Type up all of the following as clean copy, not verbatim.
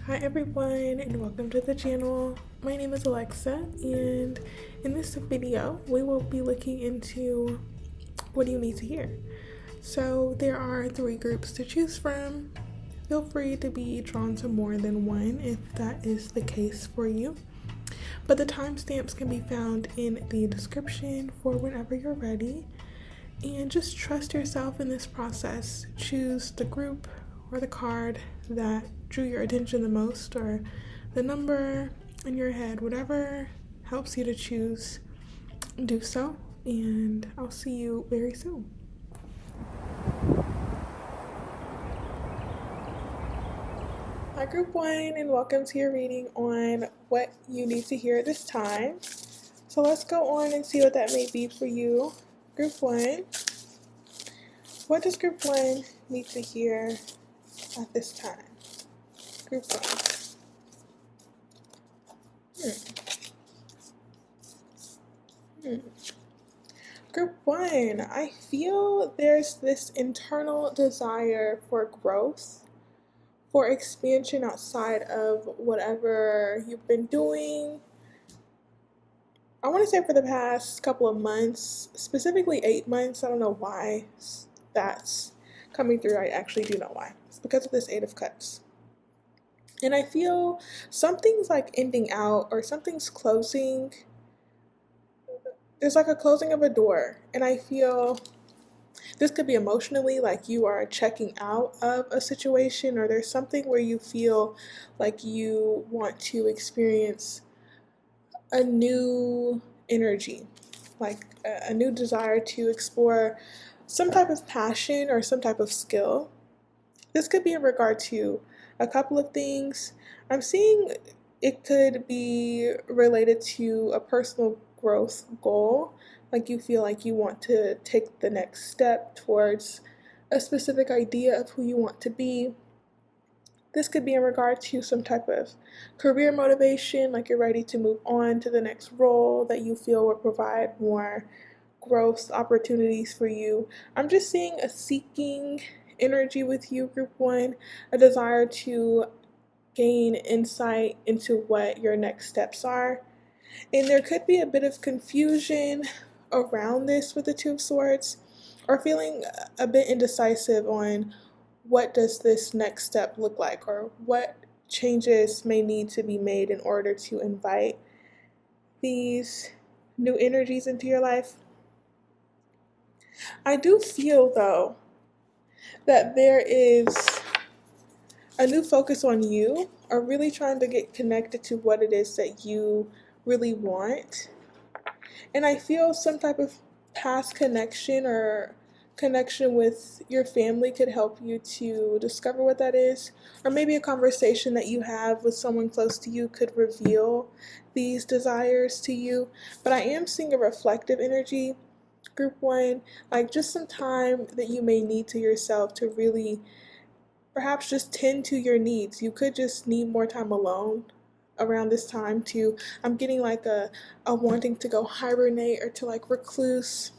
Hi everyone and welcome to the channel. My name is Alexa and in this video we will be looking into what do you need to hear. So there are 3 groups to choose from. Feel free to be drawn to more than one if that is the case for you. But the timestamps can be found in the description for whenever you're ready. And just trust yourself in this process. Choose the group or the card that drew your attention the most, or the number in your head, whatever helps you to choose, do so. And I'll see you very soon. Hi, Group 1, and welcome to your reading on what you need to hear at this time. So let's go on and see what that may be for you. Group 1, what does Group 1 need to hear at this time? Group 1. Group 1, I feel there's this internal desire for growth, for expansion outside of whatever you've been doing. I want to say for the past couple of months, specifically 8 months. I don't know why that's coming through. I actually do know why. It's because of this 8 of Cups. And I feel something's like ending out or something's closing. There's like a closing of a door. And I feel this could be emotionally, like you are checking out of a situation, or there's something where you feel like you want to experience a new energy, like a new desire to explore some type of passion or some type of skill. This could be in regard to a couple of things. I'm seeing it could be related to a personal growth goal, like you feel like you want to take the next step towards a specific idea of who you want to be. This could be in regard to some type of career motivation, like you're ready to move on to the next role that you feel will provide more growth opportunities for you. I'm just seeing a seeking energy with you, Group 1, a desire to gain insight into what your next steps are. And there could be a bit of confusion around this with the 2 of Swords, or feeling a bit indecisive on what does this next step look like, or what changes may need to be made in order to invite these new energies into your life. I do feel, though, that there is a new focus on you, or really trying to get connected to what it is that you really want. And I feel some type of past connection or connection with your family could help you to discover what that is. Or maybe a conversation that you have with someone close to you could reveal these desires to you. But I am seeing a reflective energy, Group 1, like just some time that you may need to yourself to really perhaps just tend to your needs. You could just need more time alone around this time too. I'm getting like a wanting to go hibernate or to like recluse,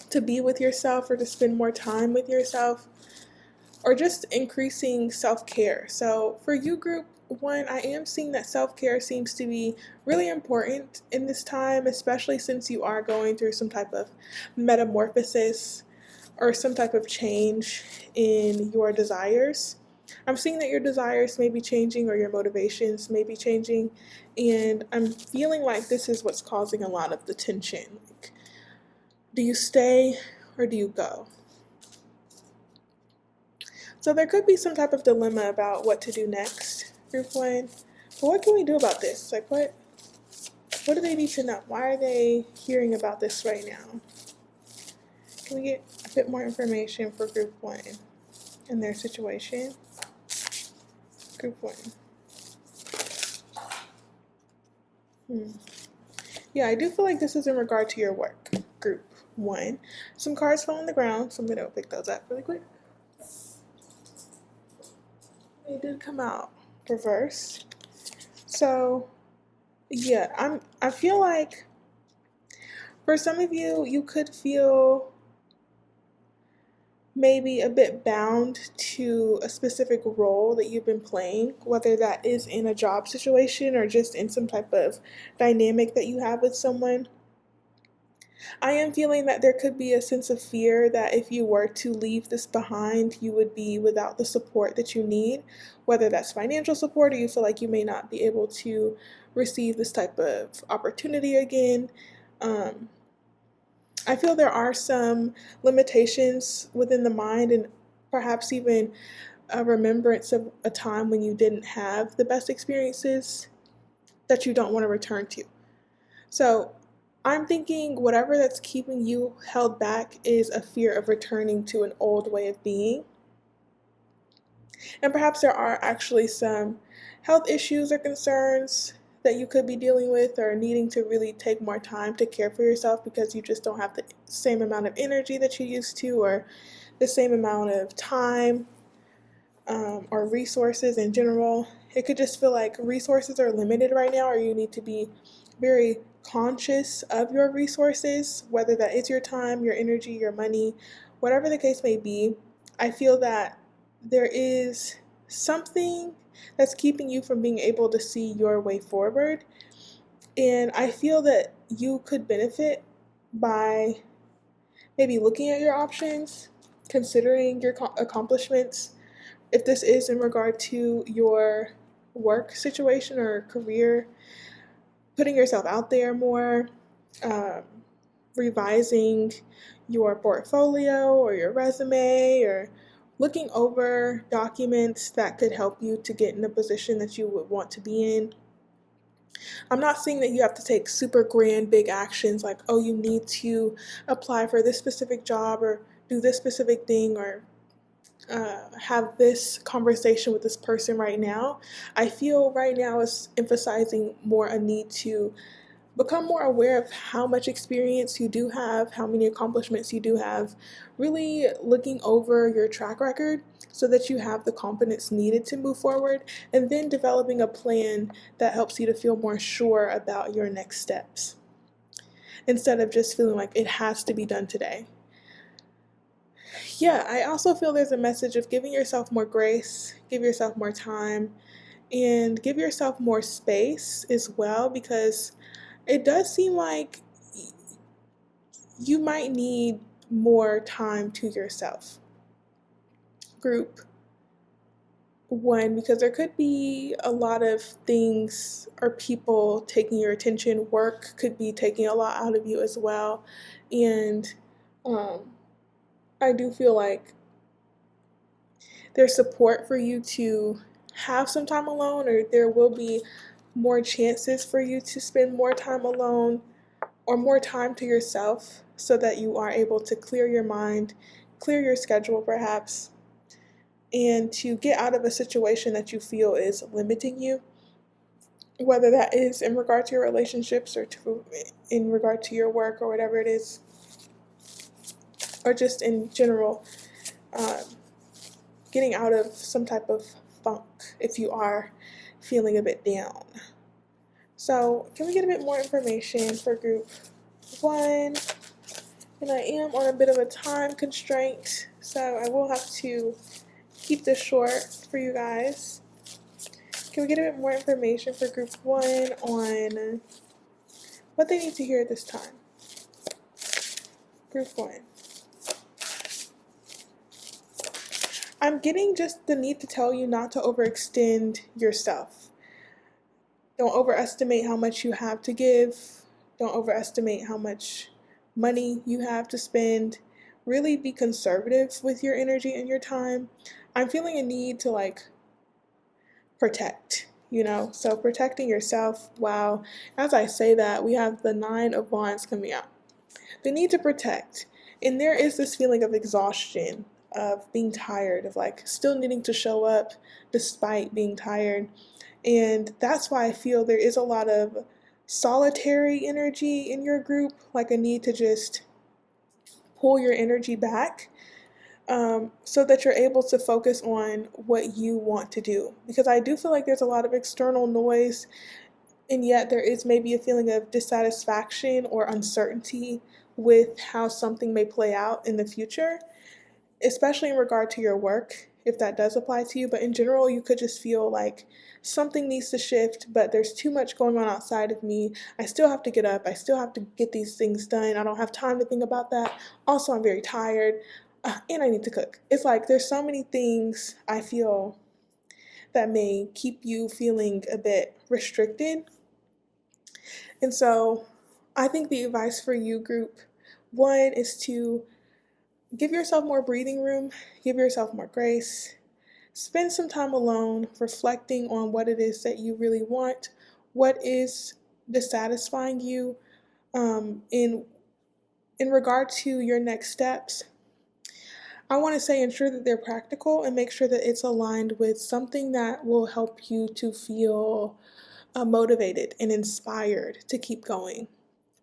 to be with yourself or to spend more time with yourself, or just increasing self-care. So for you, Group 1, I am seeing that self-care seems to be really important in this time, especially since you are going through some type of metamorphosis or some type of change in your desires. I'm seeing that your desires may be changing or your motivations may be changing, and I'm feeling like this is what's causing a lot of the tension. Like, do you stay or do you go? So there could be some type of dilemma about what to do next, Group 1. But what can we do about this? Like, what do they need to know? Why are they hearing about this right now? Can we get a bit more information for Group 1 and their situation? Group 1. Yeah, I do feel like this is in regard to your work, Group 1. Some cards fell on the ground, so I'm going to pick those up really quick. They did come out reversed. So, yeah, I feel like for some of you, you could feel maybe a bit bound to a specific role that you've been playing, whether that is in a job situation or just in some type of dynamic that you have with someone. I am feeling that there could be a sense of fear that if you were to leave this behind, you would be without the support that you need, whether that's financial support or you feel like you may not be able to receive this type of opportunity again. Um, I feel there are some limitations within the mind and perhaps even a remembrance of a time when you didn't have the best experiences that you don't want to return to. So I'm thinking whatever that's keeping you held back is a fear of returning to an old way of being. And perhaps there are actually some health issues or concerns that you could be dealing with or needing to really take more time to care for yourself because you just don't have the same amount of energy that you used to or the same amount of time or resources in general. It could just feel like resources are limited right now, or you need to be very conscious of your resources, whether that is your time, your energy, your money, whatever the case may be. I feel that there is something that's keeping you from being able to see your way forward. And I feel that you could benefit by maybe looking at your options, considering your accomplishments, if this is in regard to your work situation or career, putting yourself out there more, um, revising your portfolio or your resume, or looking over documents that could help you to get in a position that you would want to be in. I'm not saying that you have to take super grand, big actions like, oh, you need to apply for this specific job or do this specific thing or have this conversation with this person right now. I feel right now is emphasizing more a need to become more aware of how much experience you do have, how many accomplishments you do have, really looking over your track record so that you have the confidence needed to move forward, and then developing a plan that helps you to feel more sure about your next steps instead of just feeling like it has to be done today. Yeah, I also feel there's a message of giving yourself more grace, give yourself more time, and give yourself more space as well because it does seem like you might need more time to yourself. Group one, because there could be a lot of things or people taking your attention. Work could be taking a lot out of you as well. And um, I do feel like there's support for you to have some time alone, or there will be more chances for you to spend more time alone or more time to yourself so that you are able to clear your mind, clear your schedule perhaps, and to get out of a situation that you feel is limiting you, whether that is in regard to your relationships or in regard to your work or whatever it is, or just in general, um, getting out of some type of funk if you are feeling a bit down. So, can we get a bit more information for group one? And I am on a bit of a time constraint, so I will have to keep this short for you guys. Can we get a bit more information for group one on what they need to hear at this time? Group one. I'm getting just the need to tell you not to overextend yourself. Don't overestimate how much you have to give. Don't overestimate how much money you have to spend. Really be conservative with your energy and your time. I'm feeling a need to protect, so protecting yourself. Wow. As I say that, we have the Nine of Wands coming out. The need to protect. And there is this feeling of exhaustion, of being tired, of still needing to show up despite being tired. And that's why I feel there is a lot of solitary energy in your group, like a need to just pull your energy back, so that you're able to focus on what you want to do. Because I do feel like there's a lot of external noise, and yet there is maybe a feeling of dissatisfaction or uncertainty with how something may play out in the future. especially in regard to your work, if that does apply to you. But in general, you could just feel like something needs to shift, but there's too much going on outside of me. I still have to get up. I still have to get these things done. I don't have time to think about that. Also, I'm very tired, and I need to cook. It's like there's so many things I feel that may keep you feeling a bit restricted. And so I think the advice for you, group one, is to give yourself more breathing room, give yourself more grace, spend some time alone reflecting on what it is that you really want, what is dissatisfying you, in regard to your next steps. I want to say ensure that they're practical and make sure that it's aligned with something that will help you to feel motivated and inspired to keep going.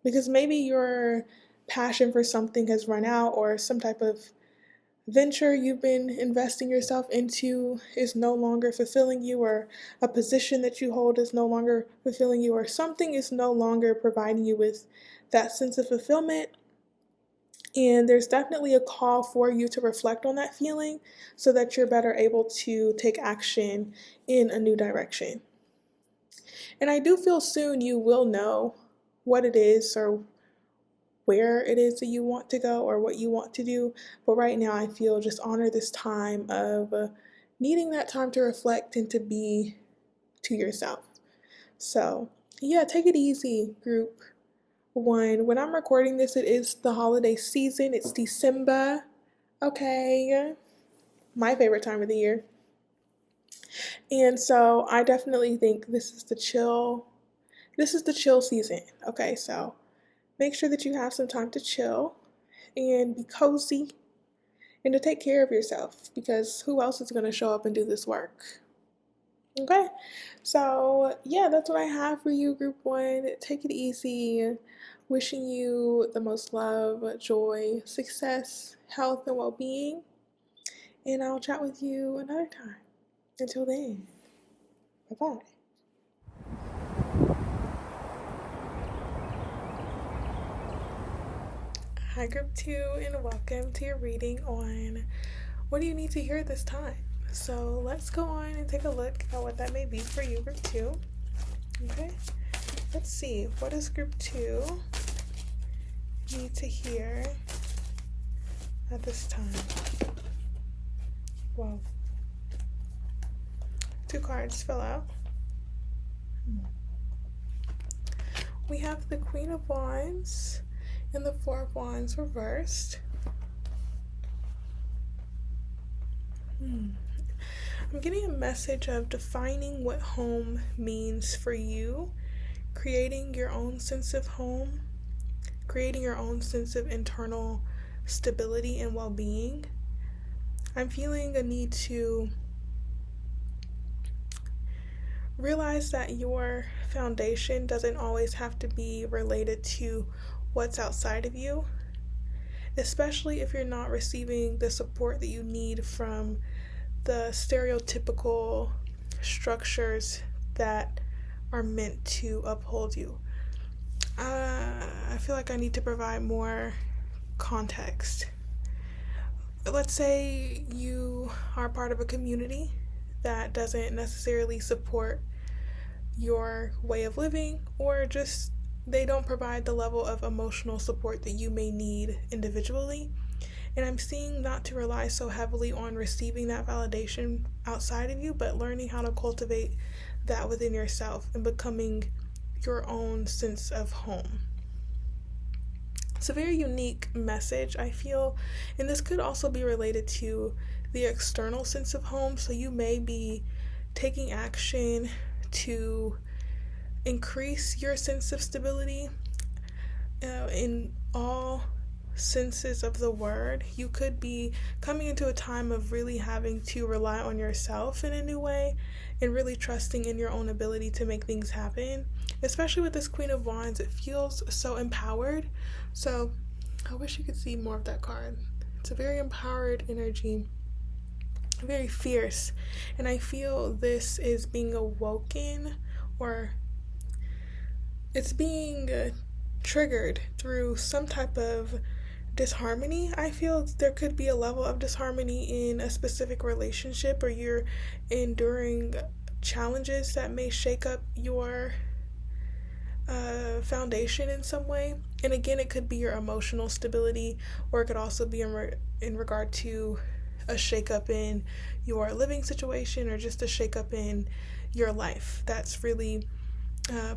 Because maybe your passion for something has run out, or some type of venture you've been investing yourself into is no longer fulfilling you, or a position that you hold is no longer fulfilling you, or something is no longer providing you with that sense of fulfillment. And there's definitely a call for you to reflect on that feeling so that you're better able to take action in a new direction. And I do feel soon you will know what it is or where it is that you want to go or what you want to do. But right now, I feel just honor this time of needing that time to reflect and to be to yourself. So, yeah, take it easy, group one. When I'm recording this, it is the holiday season. It's December. Okay. My favorite time of the year. And so I definitely think this is the chill season. Okay, so make sure that you have some time to chill and be cozy and to take care of yourself, because who else is going to show up and do this work? Okay, so yeah, that's what I have for you, group one. Take it easy. Wishing you the most love, joy, success, health, and well being. And I'll chat with you another time. Until then, bye bye. Hi, group two, and welcome to your reading on what do you need to hear this time. So let's go on and take a look at what that may be for you, group two. Okay, let's see. What does group two need to hear at this time? Well, two cards fell out. We have the Queen of Wands and the Four of Wands reversed. I'm getting a message of defining what home means for you, creating your own sense of home, creating your own sense of internal stability and well-being. I'm feeling a need to realize that your foundation doesn't always have to be related to what's outside of you, especially if you're not receiving the support that you need from the stereotypical structures that are meant to uphold you. I feel like I need to provide more context. Let's say you are part of a community that doesn't necessarily support your way of living, or just they don't provide the level of emotional support that you may need individually. And I'm seeing not to rely so heavily on receiving that validation outside of you, but learning how to cultivate that within yourself and becoming your own sense of home. It's a very unique message, I feel, and this could also be related to the external sense of home. So you may be taking action to increase your sense of stability in all senses of the word. You could be coming into a time of really having to rely on yourself in a new way and really trusting in your own ability to make things happen. Especially with this Queen of Wands, it feels so empowered. So I wish you could see more of that card. It's a very empowered energy, very fierce, and I feel this is being awoken, or it's being triggered through some type of disharmony. I feel there could be a level of disharmony in a specific relationship, or you're enduring challenges that may shake up your foundation in some way. And again, it could be your emotional stability, or it could also be in regard to a shakeup in your living situation, or just a shakeup in your life that's really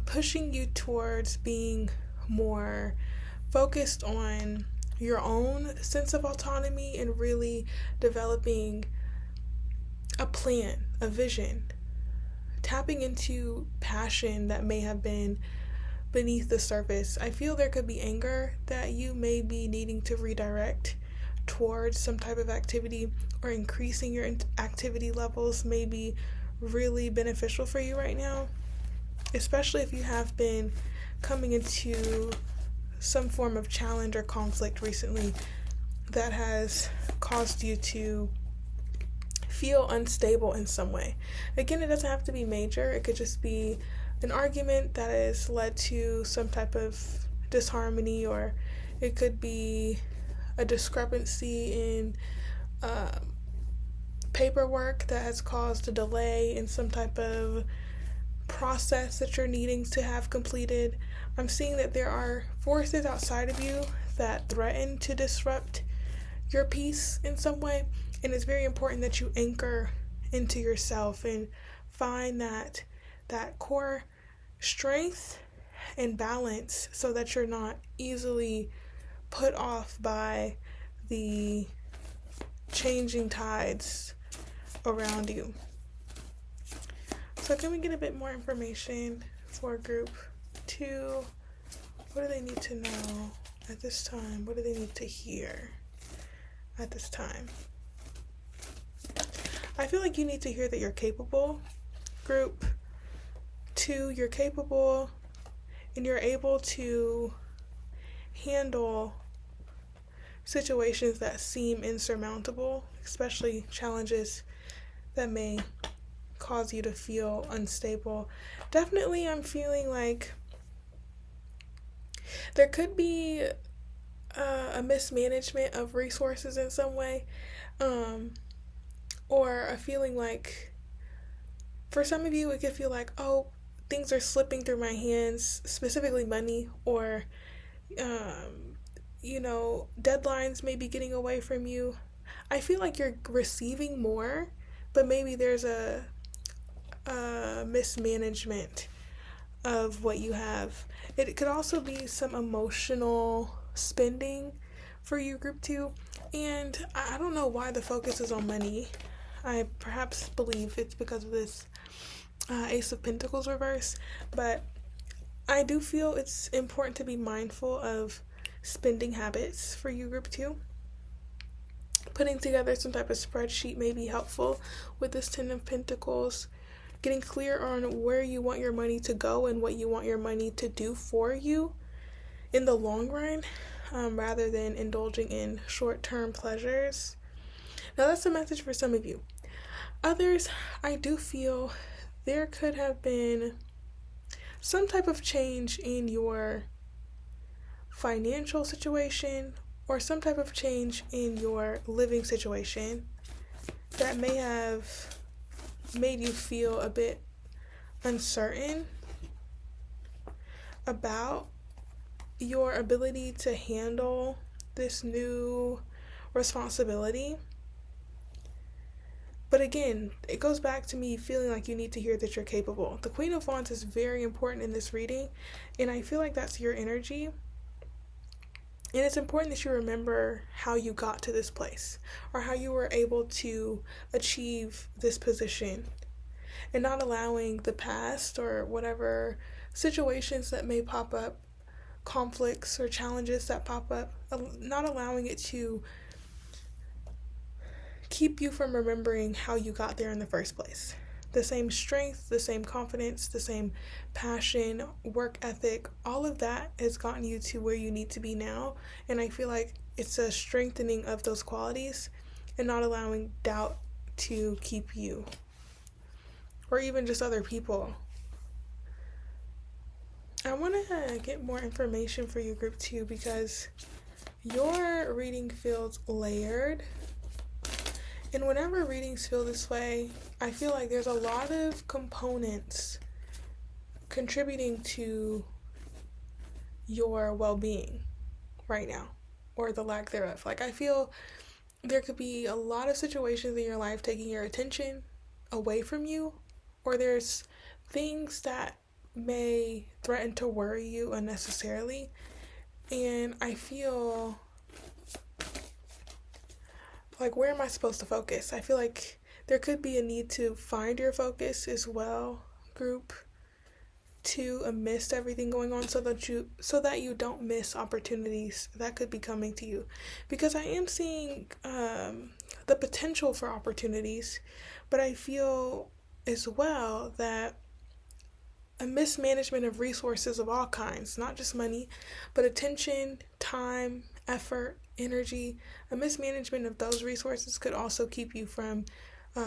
pushing you towards being more focused on your own sense of autonomy and really developing a plan, a vision, tapping into passion that may have been beneath the surface. I feel there could be anger that you may be needing to redirect towards some type of activity, or increasing your activity levels may be really beneficial for you right now, especially if you have been coming into some form of challenge or conflict recently that has caused you to feel unstable in some way. Again, it doesn't have to be major. It could just be an argument that has led to some type of disharmony, or it could be a discrepancy in paperwork that has caused a delay in some type of process that you're needing to have completed. I'm seeing that there are forces outside of you that threaten to disrupt your peace in some way, and it's very important that you anchor into yourself and find that core strength and balance, so that you're not easily put off by the changing tides around you. So can we get a bit more information for group 2? What do they need to know at this time? What do they need to hear at this time? I feel like you need to hear that you're capable. Group 2, you're capable and you're able to handle situations that seem insurmountable, especially challenges that may cause you to feel unstable. Definitely, I'm feeling like there could be a mismanagement of resources in some way, or a feeling like, for some of you, it could feel like, oh, things are slipping through my hands, specifically money, or deadlines may be getting away from you. I feel like you're receiving more, but maybe there's a mismanagement of what you have. It could also be some emotional spending for you, group 2, and I don't know why the focus is on money. I perhaps believe it's because of this Ace of Pentacles reverse, but I do feel it's important to be mindful of spending habits for you, group 2. Putting together some type of spreadsheet may be helpful with this Ten of Pentacles. Getting clear on where you want your money to go and what you want your money to do for you in the long run, rather than indulging in short-term pleasures. Now, that's a message for some of you. Others, I do feel there could have been some type of change in your financial situation, or some type of change in your living situation that may have made you feel a bit uncertain about your ability to handle this new responsibility. But again, it goes back to me feeling like you need to hear that you're capable. The Queen of Wands is very important in this reading, and I feel like that's your energy. And it's important that you remember how you got to this place, or how you were able to achieve this position, and not allowing the past or whatever situations that may pop up, conflicts or challenges that pop up, not allowing it to keep you from remembering how you got there in the first place. The same strength, the same confidence, the same passion, work ethic, all of that has gotten you to where you need to be now. And I feel like it's a strengthening of those qualities and not allowing doubt to keep you, or even just other people. I want to get more information for you, group 2, because Your reading feels layered. And whenever readings feel this way, I feel like there's a lot of components contributing to your well being right now, or the lack thereof. Like, I feel there could be a lot of situations in your life taking your attention away from you, or there's things that may threaten to worry you unnecessarily. And I feel like, where am I supposed to focus? I feel like there could be a need to find your focus as well, group, to amidst everything going on, so that you don't miss opportunities that could be coming to you, because I am seeing the potential for opportunities, but I feel as well that a mismanagement of resources of all kinds, not just money, but attention, time, effort, energy, a mismanagement of those resources could also keep you from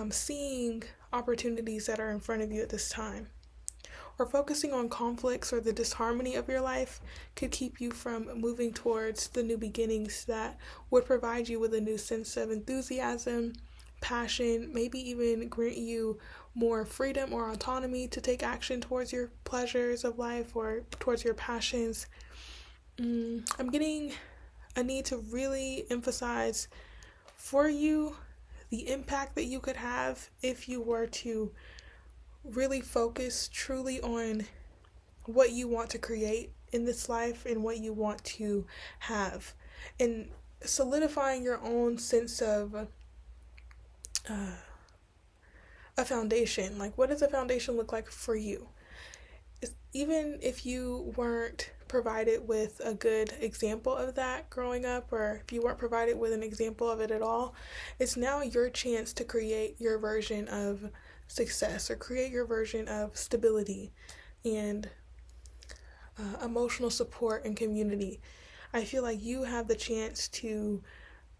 seeing opportunities that are in front of you at this time. Or focusing on conflicts or the disharmony of your life could keep you from moving towards the new beginnings that would provide you with a new sense of enthusiasm, passion, maybe even grant you more freedom or autonomy to take action towards your pleasures of life or towards your passions. I'm getting a need to really emphasize for you the impact that you could have if you were to really focus truly on what you want to create in this life and what you want to have, and solidifying your own sense of a foundation. Like, what does a foundation look like for you? Even if you weren't provided with a good example of that growing up, or if you weren't provided with an example of it at all, it's now your chance to create your version of success, or create your version of stability and emotional support and community. I feel like you have the chance to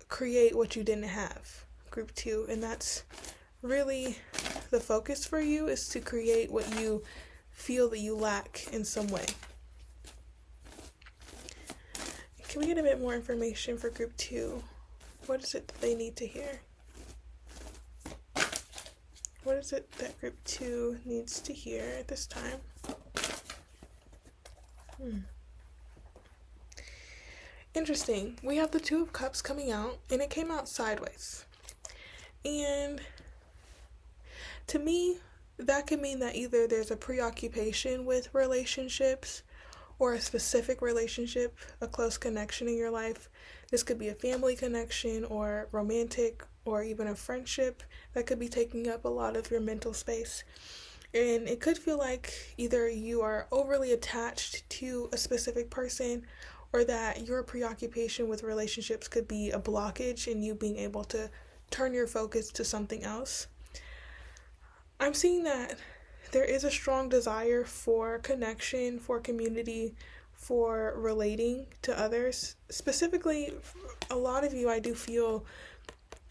create what you didn't have, group 2, and that's really the focus for you, is to create what you feel that you lack in some way. Can we get a bit more information for group 2? What is it that they need to hear? What is it that group 2 needs to hear at this time? Interesting. We have the Two of Cups coming out, and it came out sideways. And to me, that could mean that either there's a preoccupation with relationships or a specific relationship, a close connection in your life. This could be a family connection or romantic or even a friendship that could be taking up a lot of your mental space. And it could feel like either you are overly attached to a specific person, or that your preoccupation with relationships could be a blockage in you being able to turn your focus to something else. I'm seeing that there is a strong desire for connection, for community, for relating to others. Specifically, a lot of you, I do feel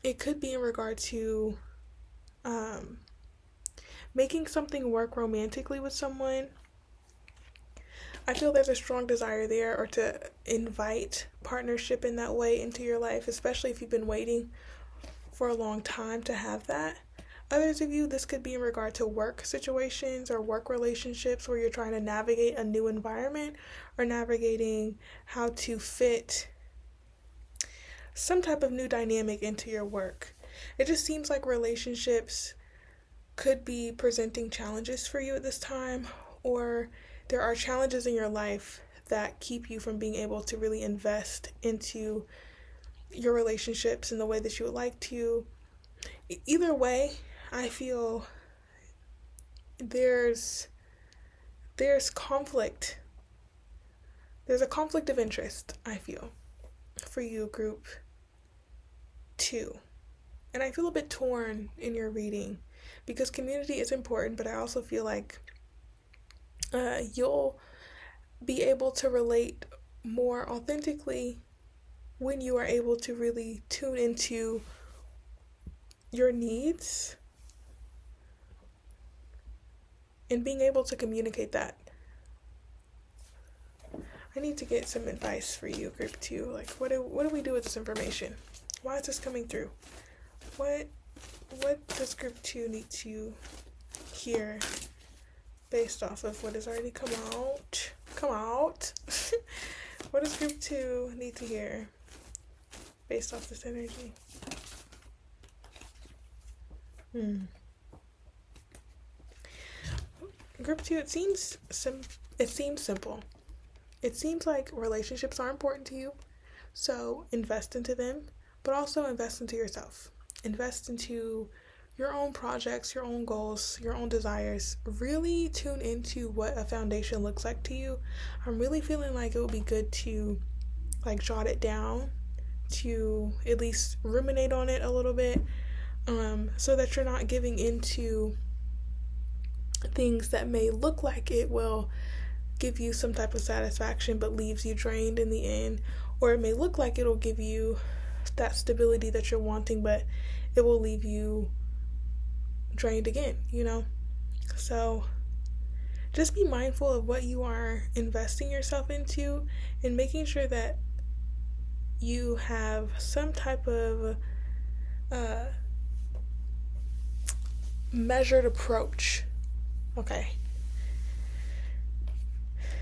it could be in regard to making something work romantically with someone. I feel there's a strong desire there, or to invite partnership in that way into your life, especially if you've been waiting for a long time to have that. Others of you, this could be in regard to work situations or work relationships where you're trying to navigate a new environment, or navigating how to fit some type of new dynamic into your work. It just seems like relationships could be presenting challenges for you at this time, or there are challenges in your life that keep you from being able to really invest into your relationships in the way that you would like to. Either way, I feel there's conflict. There's a conflict of interest, I feel, for you, group 2. And I feel a bit torn in your reading, because community is important, but I also feel like you'll be able to relate more authentically when you are able to really tune into your needs and being able to communicate that. I need to get some advice for you, group 2. Like, what do we do with this information? Why is this coming through? What does group 2 need to hear based off of what has already come out? What does group 2 need to hear based off this energy? Group 2, it seems simple. It seems like relationships are important to you, so invest into them, but also invest into yourself. Invest into your own projects, your own goals, your own desires. Really tune into what a foundation looks like to you. I'm really feeling like it would be good to like jot it down, to at least ruminate on it a little bit, so that you're not giving into things that may look like it will give you some type of satisfaction but leaves you drained in the end, or it may look like it'll give you that stability that you're wanting but it will leave you drained again, So just be mindful of what you are investing yourself into and making sure that you have some type of measured approach, okay?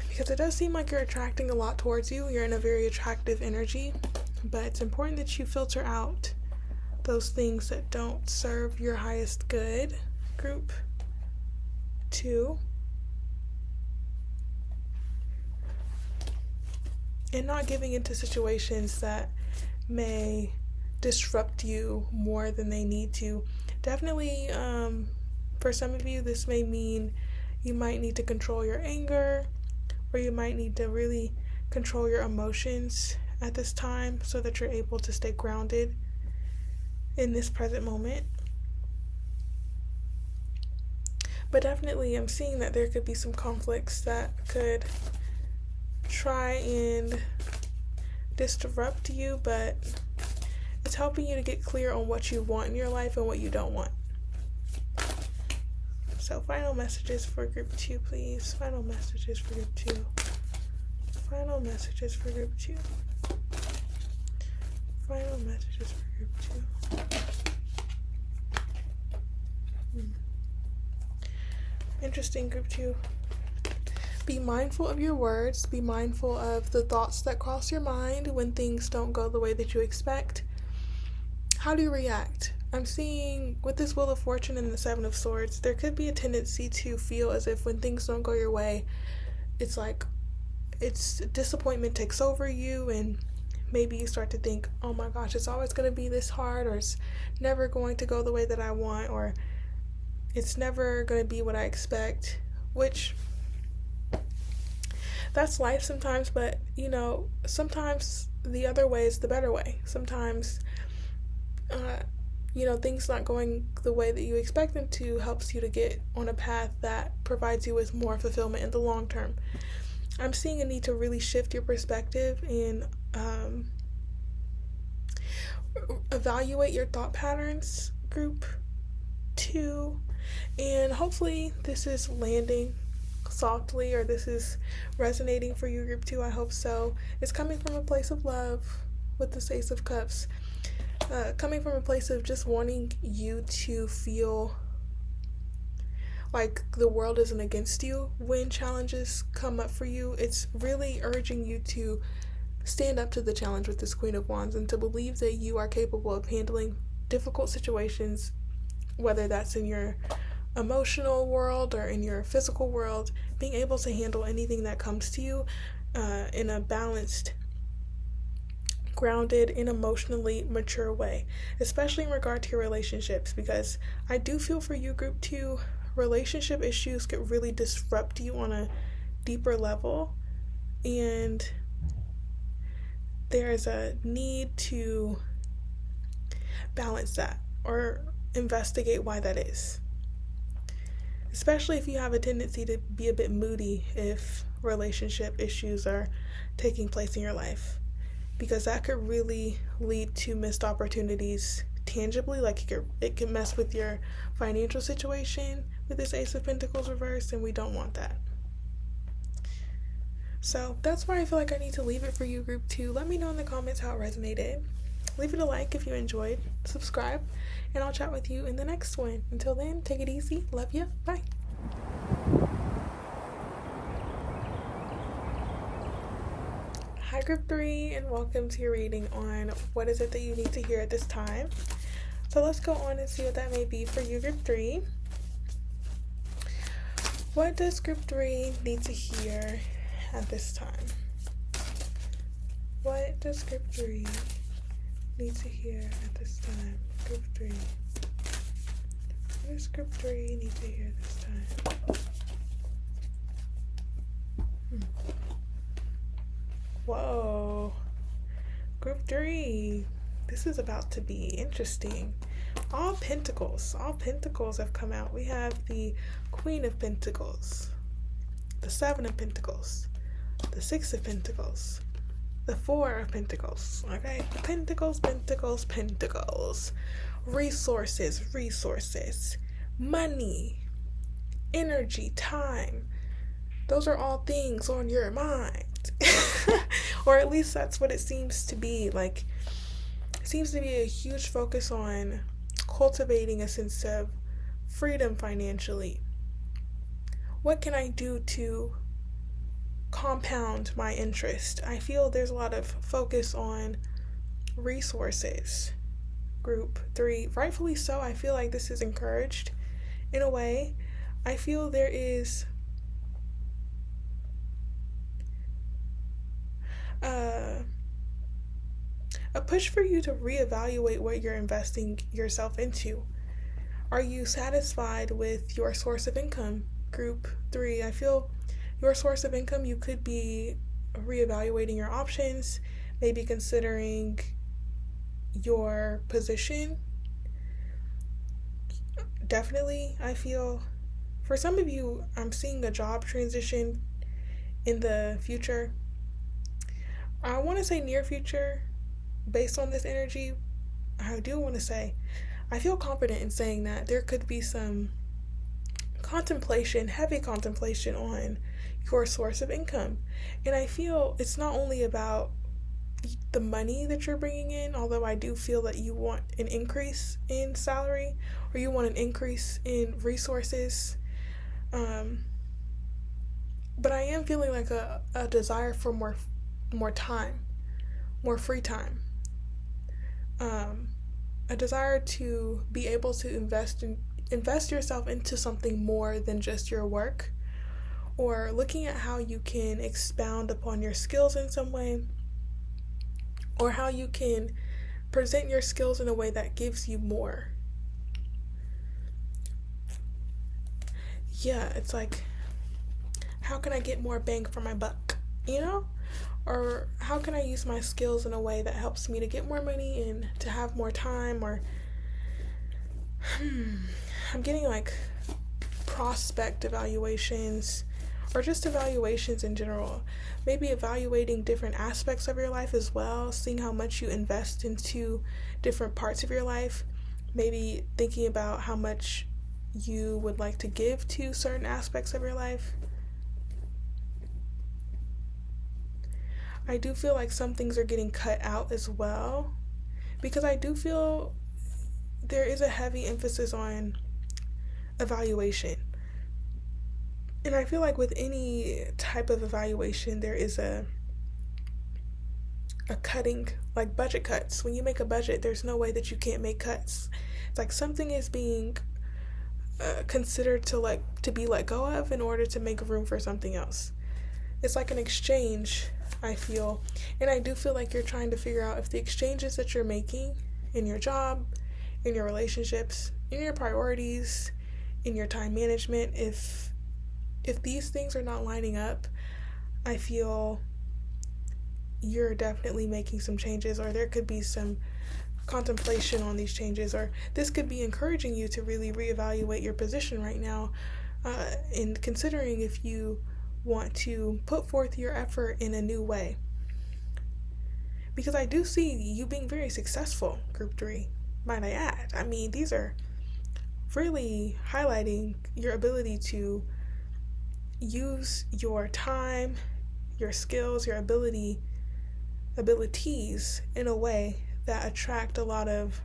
Because it does seem like you're attracting a lot towards you. You're in a very attractive energy, but it's important that you filter out those things that don't serve your highest good, group 2. And not giving into situations that may disrupt you more than they need to. Definitely, for some of you, this may mean you might need to control your anger, or you might need to really control your emotions at this time so that you're able to stay grounded in this present moment. But definitely I'm seeing that there could be some conflicts that could try and disrupt you, but it's helping you to get clear on what you want in your life and what you don't want. So final messages for group 2, please. Final messages for group 2. Final messages for group 2. Final messages for group 2. Interesting, group 2. Be mindful of your words. Be mindful of the thoughts that cross your mind when things don't go the way that you expect. How do you react? I'm seeing with this Wheel of Fortune and the Seven of Swords, there could be a tendency to feel as if when things don't go your way, it's like disappointment takes over you, and maybe you start to think, oh my gosh, it's always going to be this hard, or it's never going to go the way that I want, or it's never going to be what I expect, which that's life sometimes, but sometimes the other way is the better way. Sometimes things not going the way that you expect them to helps you to get on a path that provides you with more fulfillment in the long term. I'm seeing a need to really shift your perspective and evaluate your thought patterns, group 2, and hopefully this is landing softly, or this is resonating for you, group 2. I hope so. It's coming from a place of love with the Ace of Cups. Coming from a place of just wanting you to feel like the world isn't against you when challenges come up for you. It's really urging you to stand up to the challenge with this Queen of Wands and to believe that you are capable of handling difficult situations, whether that's in your emotional world or in your physical world. Being able to handle anything that comes to you in a balanced, grounded, and emotionally mature way, especially in regard to your relationships, because I do feel for you, group 2, relationship issues could really disrupt you on a deeper level, and there's a need to balance that or investigate why that is, especially if you have a tendency to be a bit moody if relationship issues are taking place in your life, because that could really lead to missed opportunities tangibly. Like it can mess with your financial situation with this Ace of Pentacles reversed, and we don't want that. So that's where I feel like I need to leave it for you, group 2. Let me know in the comments how it resonated. Leave it a like if you enjoyed. Subscribe, and I'll chat with you in the next one. Until then, take it easy. Love you. Bye. Hi, group 3, and welcome to your reading on what is it that you need to hear at this time. So let's go on and see what that may be for you, group 3. What does group 3 need to hear at this time? What does group 3 need to hear at this time? Group 3. What does group 3 need to hear this time? Whoa. Group 3. This is about to be interesting. All Pentacles have come out. We have the Queen of Pentacles, the Seven of Pentacles, the Six of Pentacles, the Four of Pentacles. Okay, Pentacles, Pentacles, Pentacles. Resources, money, energy, time. Those are all things on your mind. Or at least that's what it seems to be. Like, it seems to be a huge focus on cultivating a sense of freedom financially. What can I do to compound my interest? I feel there's a lot of focus on resources. Group 3, rightfully so. I feel like this is encouraged in a way. I feel there is a push for you to reevaluate what you're investing yourself into. Are you satisfied with your source of income? Group 3, I feel your source of income, you could be reevaluating your options, maybe considering your position. Definitely, I feel for some of you, I'm seeing a job transition in the future. I want to say near future, based on this energy. I do want to say, I feel confident in saying that there could be some contemplation, heavy contemplation on your source of income. And I feel it's not only about the money that you're bringing in, although I do feel that you want an increase in salary or you want an increase in resources. But I am feeling like a desire for more time, more free time. A desire to be able to invest yourself into something more than just your work, or looking at how you can expound upon your skills in some way, or how you can present your skills in a way that gives you more. Yeah, it's like, how can I get more bang for my buck, you know? Or how can I use my skills in a way that helps me to get more money and to have more time? Or I'm getting like prospect evaluations, or just evaluations in general. Maybe evaluating different aspects of your life as well, seeing how much you invest into different parts of your life. Maybe thinking about how much you would like to give to certain aspects of your life. I do feel like some things are getting cut out as well, because I do feel there is a heavy emphasis on evaluation. And I feel like with any type of evaluation, there is a cutting, like budget cuts. When you make a budget, there's no way that you can't make cuts. It's like something is being considered to be let go of in order to make room for something else. It's like an exchange, I feel. And I do feel like you're trying to figure out if the exchanges that you're making in your job, in your relationships, in your priorities, in your time management, if these things are not lining up, I feel you're definitely making some changes, or there could be some contemplation on these changes, or this could be encouraging you to really reevaluate your position right now, in considering if you want to put forth your effort in a new way. Because I do see you being very successful, Group 3, might I add. I mean, these are really highlighting your ability to use your time, your skills, your abilities in a way that attract a lot of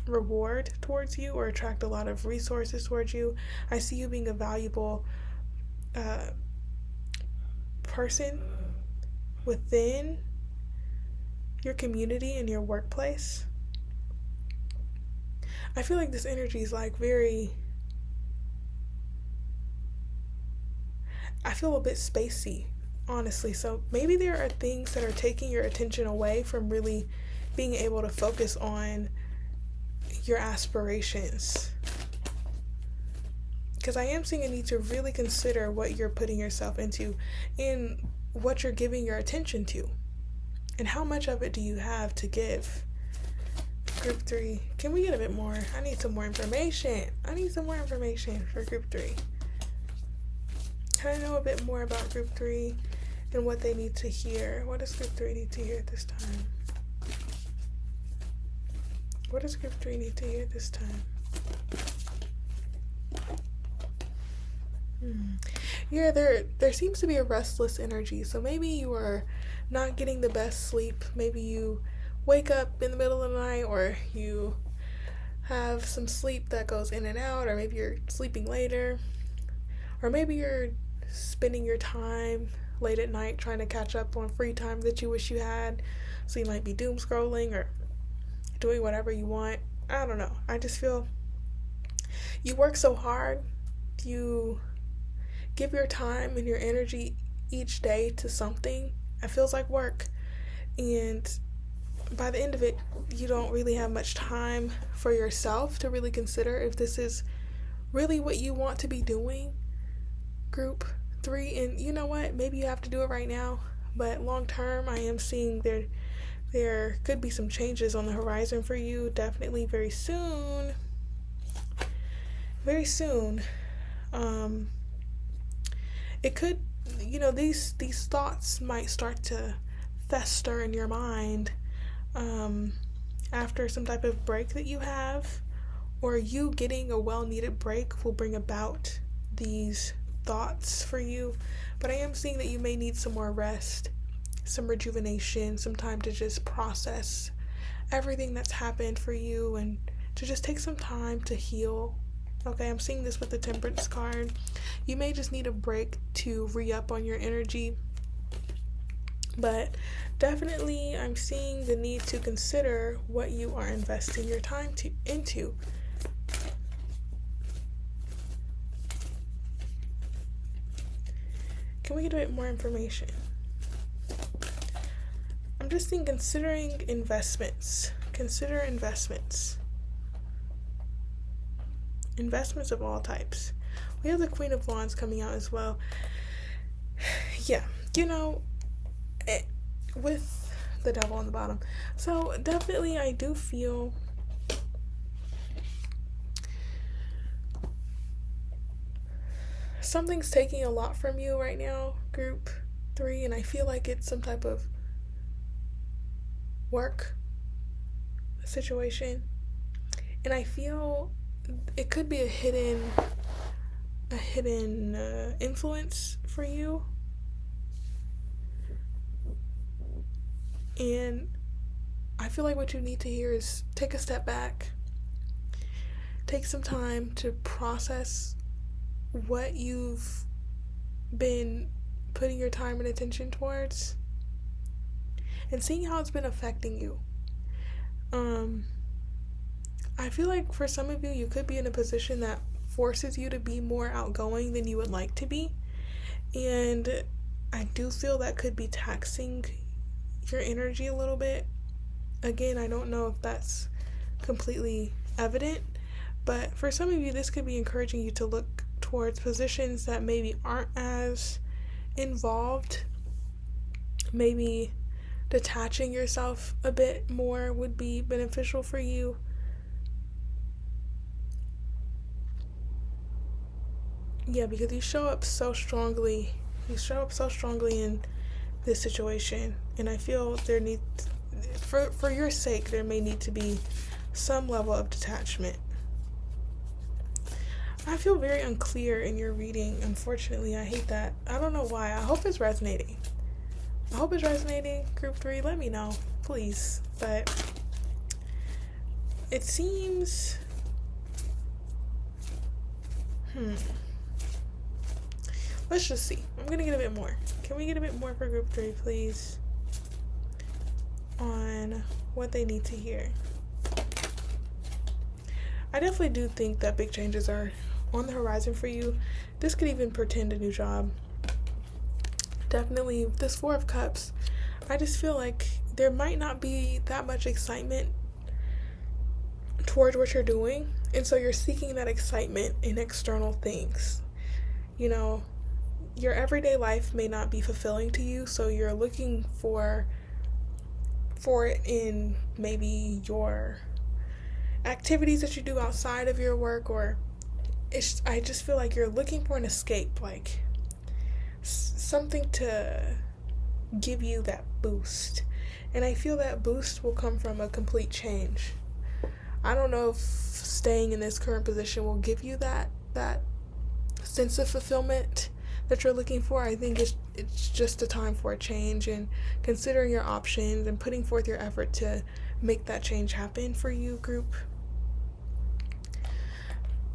reward towards you or attract a lot of resources towards you. I see you being a valuable person within your community and your workplace. I feel like this energy is like I feel a bit spacey, honestly. So maybe there are things that are taking your attention away from really being able to focus on your aspirations. Because I am seeing a need to really consider what you're putting yourself into and what you're giving your attention to. And how much of it do you have to give? Group 3. Can we get a bit more? I need some more information. I need some more information for Group 3. Can I know a bit more about Group 3 and what they need to hear? What does Group 3 need to hear this time? What does Group 3 need to hear this time? Yeah, there seems to be a restless energy. So maybe you are not getting the best sleep. Maybe you wake up in the middle of the night, or you have some sleep that goes in and out, or maybe you're sleeping later, or maybe you're spending your time late at night trying to catch up on free time that you wish you had. So you might be doom scrolling or doing whatever you want. I don't know. I just feel you work so hard. You give your time and your energy each day to something. It feels like work. And by the end of it, you don't really have much time for yourself to really consider if this is really what you want to be doing. Group 3, and you know what? Maybe you have to do it right now, but long term, I am seeing there could be some changes on the horizon for you. Definitely very soon. Very soon. It could, these thoughts might start to fester in your mind after some type of break that you have, or you getting a well-needed break will bring about these thoughts for you. But I am seeing that you may need some more rest, some rejuvenation, some time to just process everything that's happened for you and to just take some time to heal. Okay, I'm seeing this with the Temperance card. You may just need a break to re-up on your energy. But definitely I'm seeing the need to consider what you are investing your time into. Can we get a bit more information? I'm just seeing considering investments. Consider investments. Investments of all types. We have the Queen of Wands coming out as well. Yeah, with the Devil on the bottom. So definitely I do feel something's taking a lot from you right now, Group 3, and I feel like it's some type of work situation. And I feel it could be a hidden influence for you. And I feel like what you need to hear is take a step back. Take some time to process what you've been putting your time and attention towards and seeing how it's been affecting you. I feel like for some of you, you could be in a position that forces you to be more outgoing than you would like to be. And I do feel that could be taxing your energy a little bit. Again, I don't know if that's completely evident, but for some of you, this could be encouraging you to look towards positions that maybe aren't as involved. Maybe detaching yourself a bit more would be beneficial for you. Yeah, because you show up so strongly. You show up so strongly in this situation, and I feel there needs, for your sake, there may need to be some level of detachment. I feel very unclear in your reading, unfortunately. I hate that. I don't know why. I hope it's resonating. I hope it's resonating. Group 3, let me know, please. But it seems, let's just see. I'm gonna get a bit more. Can we get a bit more for group 3, please? On what they need to hear. I definitely do think that big changes are on the horizon for you. This could even portend a new job. Definitely, this Four of Cups, I just feel like there might not be that much excitement towards what you're doing, and so you're seeking that excitement in external things. You know, your everyday life may not be fulfilling to you, so you're looking for it in maybe your activities that you do outside of your work, or I just feel like you're looking for an escape, like something to give you that boost. And I feel that boost will come from a complete change. I don't know if staying in this current position will give you that sense of fulfillment that you're looking for. I think it's just a time for a change, and considering your options and putting forth your effort to make that change happen for you, group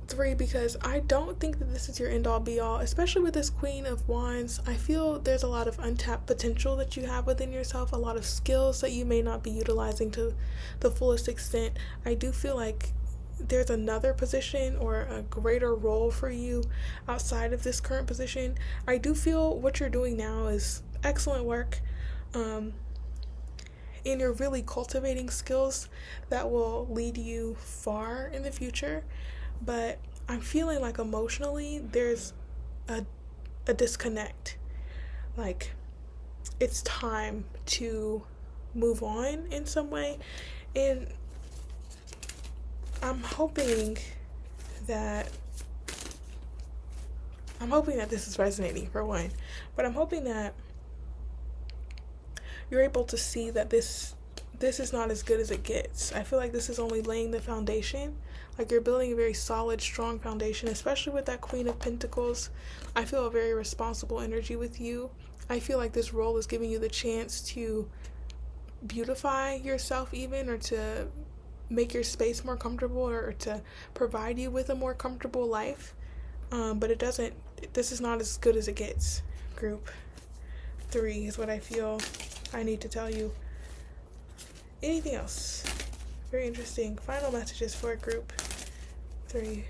3, because I don't think that this is your end all be all, especially with this Queen of Wands. I feel there's a lot of untapped potential that you have within yourself, a lot of skills that you may not be utilizing to the fullest extent. I do feel like there's another position or a greater role for you outside of this current position. I do feel what you're doing now is excellent work, and you're really cultivating skills that will lead you far in the future. But I'm feeling like emotionally there's a disconnect. Like, it's time to move on in some way. And I'm hoping that this is resonating, for one. But I'm hoping that you're able to see that this is not as good as it gets. I feel like this is only laying the foundation. Like, you're building a very solid, strong foundation, especially with that Queen of Pentacles. I feel a very responsible energy with you. I feel like this role is giving you the chance to beautify yourself even, or to make your space more comfortable, or to provide you with a more comfortable life. But this is not as good as it gets, group 3 is what I feel I need to tell you. Anything else? Very interesting. Final messages for group 3.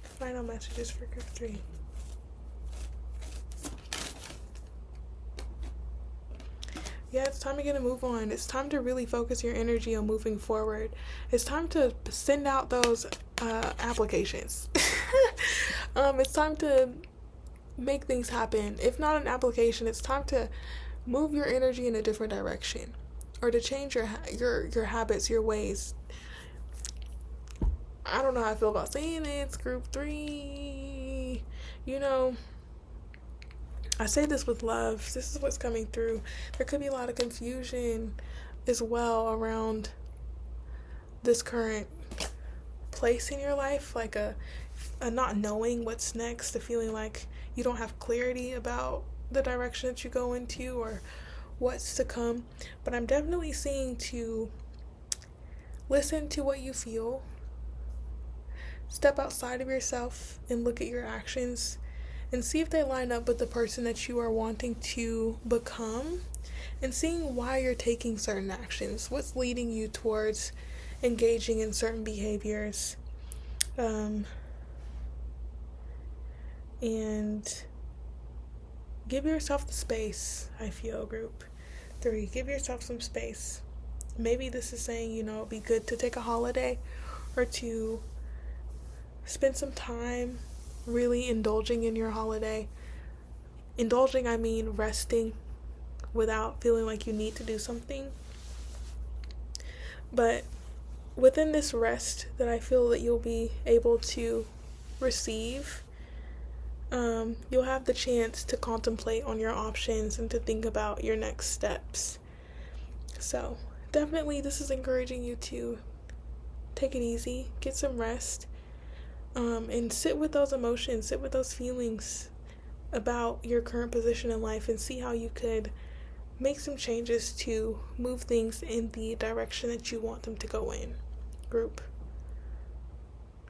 Final messages for group 3. Yeah, it's time to get a move on. It's time to really focus your energy on moving forward. It's time to send out those applications. It's time to make things happen. If not an application, it's time to move your energy in a different direction, or to change your habits, your ways. I don't know how I feel about saying it. Group 3. You know, I say this with love. This is what's coming through. There could be a lot of confusion as well around this current place in your life, like a not knowing what's next, a feeling like you don't have clarity about the direction that you go into or what's to come. But I'm definitely seeing to listen to what you feel, step outside of yourself and look at your actions and see if they line up with the person that you are wanting to become, and seeing why you're taking certain actions, what's leading you towards engaging in certain behaviors. And give yourself the space, I feel, group 3. Give yourself some space. Maybe this is saying, it'd be good to take a holiday, or to spend some time really indulging in your holiday. Indulging, I mean resting without feeling like you need to do something. But within this rest that I feel that you'll be able to receive, you'll have the chance to contemplate on your options and to think about your next steps. So definitely this is encouraging you to take it easy, get some rest, and sit with those emotions, sit with those feelings. about your current position in life and see how you could make some changes to move things in the direction that you want them to go in. Group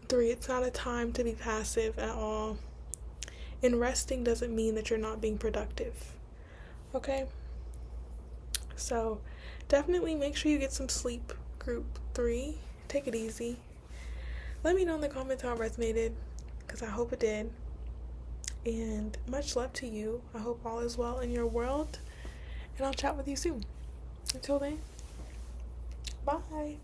3, it's not a time to be passive at all. And resting doesn't mean that you're not being productive. Okay? So definitely make sure you get some sleep. Group 3, take it easy. Let me know in the comments how it resonated, because I hope it did. And much love to you. I hope all is well in your world. And I'll chat with you soon. Until then, bye.